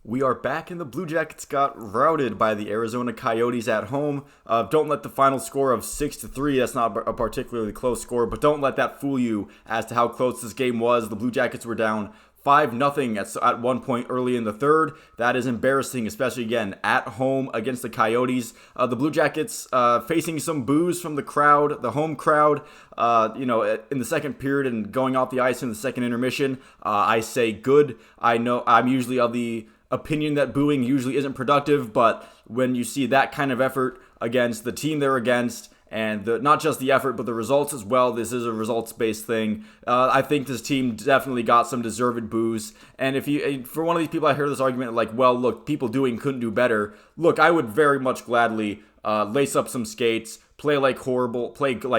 We are back, and the Blue Jackets got routed by the Arizona Coyotes at home. Don't let the final score of 6-3, that's not a particularly close score, but don't let that fool you as to how close this game was. The Blue Jackets were down 5-0 at one point early in the third. That is embarrassing, especially again at home against the Coyotes. The Blue Jackets facing some boos from the crowd, the home crowd, in the second period and going off the ice in the second intermission. I say good. I know I'm usually of the opinion that booing usually isn't productive, but when you see that kind of effort against the team they're against, and not just the effort, but the results as well. This is a results-based thing. I think this team definitely got some deserved boos. And for one of these people, I hear this argument like, well, look, people doing couldn't do better. Look, I would very much gladly lace up some skates, play like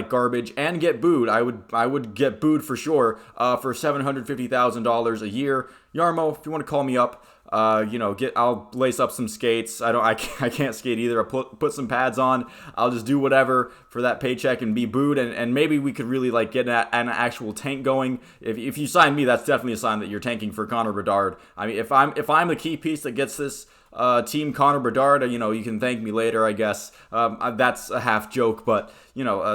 garbage, and get booed. I would get booed for sure for $750,000 a year. Yarmo, if you want to call me up, I'll lace up some skates. I can't skate either. I'll put some pads on. I'll just do whatever for that paycheck and be booed. And maybe we could really get an actual tank going. If you sign me, that's definitely a sign that you're tanking for Connor Bedard. I mean, if I'm the key piece that gets this team Connor Bedard, you can thank me later, I guess. That's a half joke, but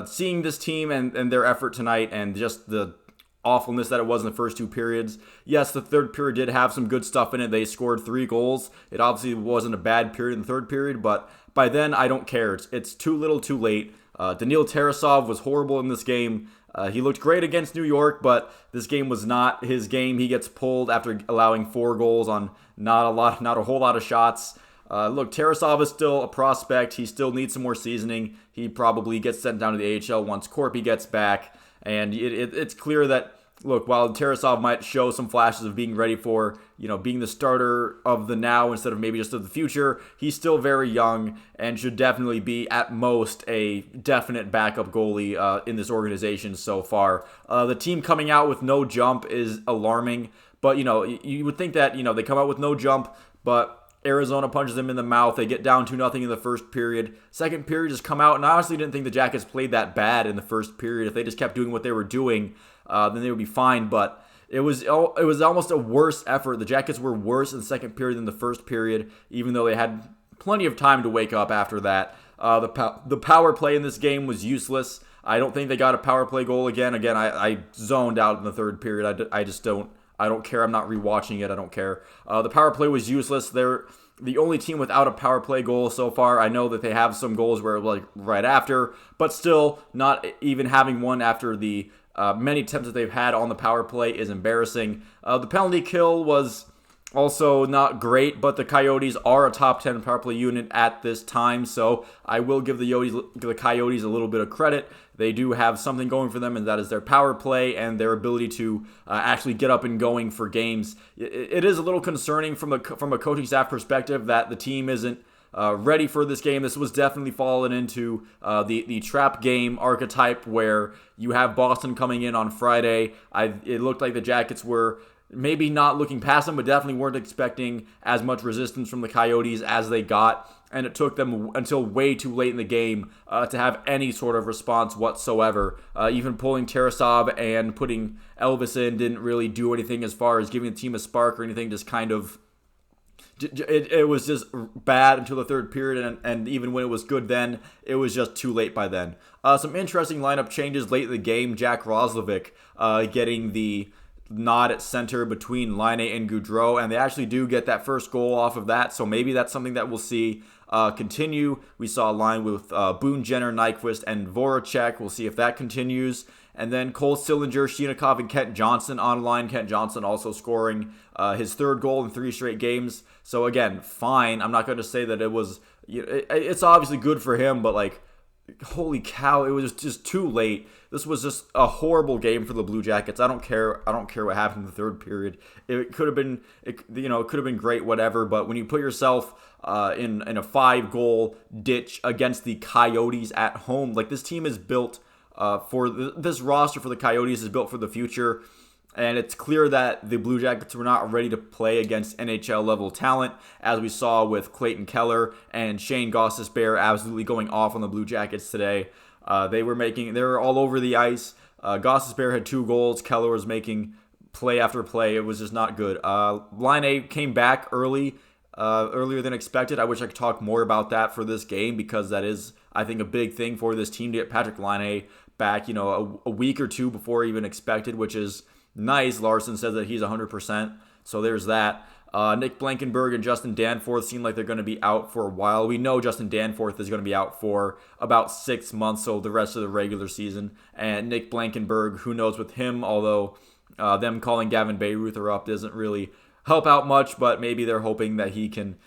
seeing this team and their effort tonight and just the awfulness that it was in the first two periods. Yes, the third period did have some good stuff in it. They scored 3 goals. It obviously wasn't a bad period in the third period, but by then, I don't care. It's too little too late. Daniil Tarasov was horrible in this game. He looked great against New York, but this game was not his game. He gets pulled after allowing 4 goals on not a whole lot of shots. Look, Tarasov is still a prospect. He still needs some more seasoning. He probably gets sent down to the AHL once Corpy gets back. And it's clear that, look, while Tarasov might show some flashes of being ready for, being the starter of the now instead of maybe just of the future, he's still very young and should definitely be, at most, a definite backup goalie in this organization so far. The team coming out with no jump is alarming, but, you would think that, they come out with no jump, but Arizona punches them in the mouth. They get down 2-0 in the first period. Second period just come out, and I honestly didn't think the Jackets played that bad in the first period. If they just kept doing what they were doing, then they would be fine. But it was almost a worse effort. The Jackets were worse in the second period than the first period, even though they had plenty of time to wake up after that. The power play in this game was useless. I don't think they got a power play goal again. Again, I zoned out in the third period. I don't care. I'm not rewatching it. I don't care. The power play was useless. They're the only team without a power play goal so far. I know that they have some goals where right after, but still not even having one after the many attempts that they've had on the power play is embarrassing. The penalty kill was also not great, but the Coyotes are a top 10 power play unit at this time, so I will give the Coyotes a little bit of credit. They do have something going for them, and that is their power play and their ability to actually get up and going for games. It is a little concerning from a coaching staff perspective that the team isn't ready for this game. This was definitely fallen into the trap game archetype where you have Boston coming in on Friday. It looked like the Jackets were maybe not looking past them, but definitely weren't expecting as much resistance from the Coyotes as they got. And it took them until way too late in the game to have any sort of response whatsoever. Even pulling Tarasov and putting Elvis in didn't really do anything as far as giving the team a spark or anything. Just kind of, it was just bad until the third period, and even when it was good then, it was just too late by then. Some interesting lineup changes late in the game. Jack Roslovic getting the nod at center between Laine and Gaudreau, and they actually do get that first goal off of that, so maybe that's something that we'll see continue. We saw a line with Boone, Jenner, Nyquist, and Voracek. We'll see if that continues. And then Cole Sillinger, Sheenakoff, and Kent Johnson online. Kent Johnson also scoring his third goal in 3 straight games. So again, fine. I'm not going to say that it was, it's obviously good for him, but holy cow, it was just too late. This was just a horrible game for the Blue Jackets. I don't care what happened in the third period. It could have been, it could have been great, whatever. But when you put yourself in a 5-goal ditch against the Coyotes at home, this team is built this roster for the Coyotes is built for the future. And it's clear that the Blue Jackets were not ready to play against NHL-level talent, as we saw with Clayton Keller and Shane Gostisbehere absolutely going off on the Blue Jackets today. They were all over the ice. Gostisbehere had 2 goals. Keller was making play after play. It was just not good. Laine came back early earlier than expected. I wish I could talk more about that for this game because that is, I think, a big thing for this team to get Patrick Laine back, a week or two before even expected, which is nice. Larson says that he's 100%, so there's that. Nick Blankenberg and Justin Danforth seem like they're going to be out for a while. We know Justin Danforth is going to be out for about 6 months, so the rest of the regular season. And Nick Blankenberg, who knows with him, although them calling Gavin Bayreuther up doesn't really help out much, but maybe they're hoping that he can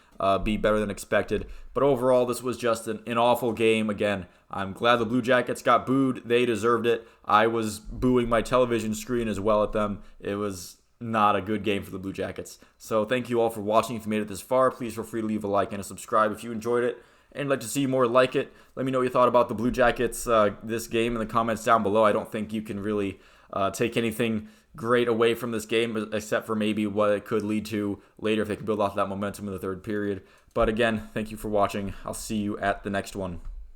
be better than expected. But overall, this was just an awful game. Again, I'm glad the Blue Jackets got booed. They deserved it. I was booing my television screen as well at them. It was not a good game for the Blue Jackets. So thank you all for watching. If you made it this far, please feel free to leave a like and a subscribe if you enjoyed it and like to see more like it. Let me know what you thought about the Blue Jackets this game in the comments down below. I don't think you can really take anything great away from this game except for maybe what it could lead to later if they can build off that momentum in the third period. But again, thank you for watching. I'll see you at the next one.